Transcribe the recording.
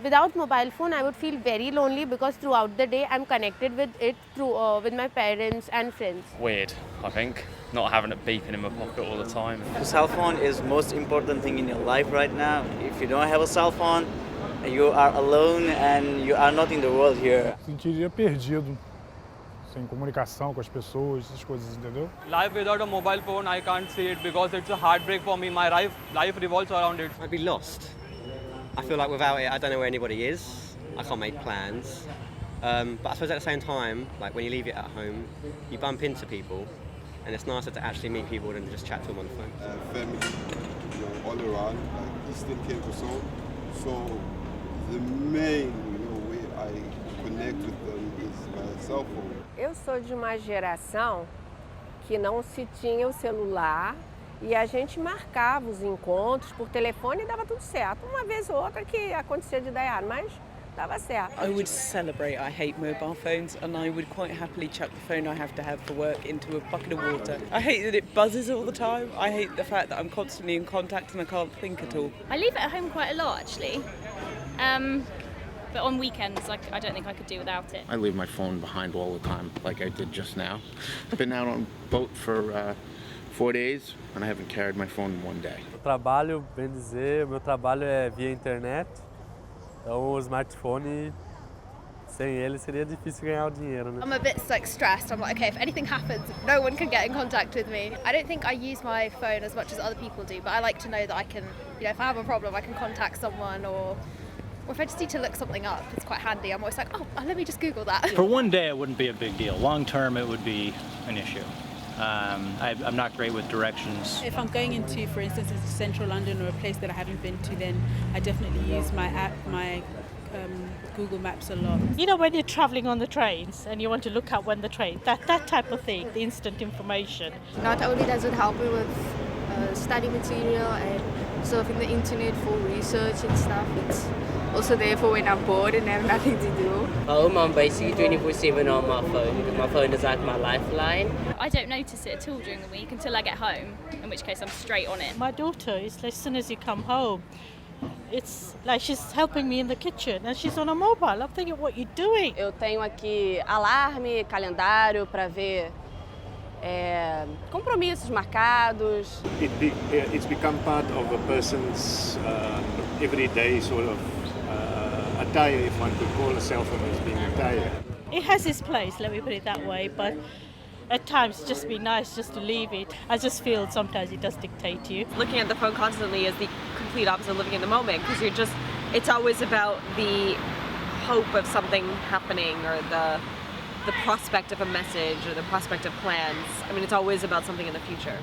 Without mobile phone, I would feel very lonely because throughout the day, I'm connected with it with my parents and friends. Weird, I think, not having it beeping in my pocket all the time. The cell phone is most important thing in your life right now. If you don't have a cell phone, you are alone and you are not in the world here. Sentiria perdido, sem comunicação com as pessoas, essas coisas, entendeu? Life without a mobile phone, I can't see it because it's a heartbreak for me. My life revolves around it. I'd be lost. I feel like without it, I don't know where anybody is. I can't make plans. But I suppose at the same time, like when you leave it at home, you bump into people, and it's nicer to actually meet people than just chat to them on the phone. Family, all around, like Eastern Cape or so. So the main, way I connect with them is my cell phone. Eu sou de uma geração que não se tinha o celular e a gente marcava os encontros por telefone e dava tudo certo. Uma vez ou outra que acontecia de dar errado, mas dava certo. I would celebrate. I hate mobile phones and I would quite happily chuck the phone I have to have for work into a bucket of water. I hate that it buzzes all the time. I hate the fact that I'm constantly in contact and I can't think at all. I leave it at home quite a lot actually. But on weekends, I don't think I could do without it. I leave my phone behind all the time, like I did just now. Been out on a boat for 4 days, and I haven't carried my phone in one day. Eu trabalho, bem dizer, meu trabalho é via internet, então o smartphone, sem ele seria difícil ganhar o dinheiro, né? I'm a bit stressed. I'm like, okay, if anything happens, no one can get in contact with me. I don't think I use my phone as much as other people do, but I like to know that I can, if I have a problem, I can contact someone or if I just need to look something up, it's quite handy. I'm always like, let me just Google that. For one day, it wouldn't be a big deal. Long term, it would be an issue. I'm not great with directions. If I'm going into, for instance, central London or a place that I haven't been to, then I definitely use my app, my Google Maps a lot. You know, when you're travelling on the trains and you want to look up when the train, that type of thing, the instant information. Not only does it help me with study material and surfing the internet for research and stuff, it's also there for when I'm bored and have nothing to do. I'm basically 24/7 on my phone. My phone is like my lifeline. I don't notice it at all during the week until I get home, in which case I'm straight on it. My daughter is like, as soon as you come home, it's like she's helping me in the kitchen and she's on a mobile. I'm thinking, what are you doing? Eu tenho aqui alarme, calendário para ver compromissos marcados. It's become part of a person's everyday sort of attire, if one could call a cell phone as being attire. It has its place, let me put it that way, but at times it's just be nice just to leave it. I just feel sometimes it does dictate to you. Looking at the phone constantly is the complete opposite of living in the moment, because it's always about the hope of something happening or the prospect of a message or the prospect of plans. I mean, it's always about something in the future.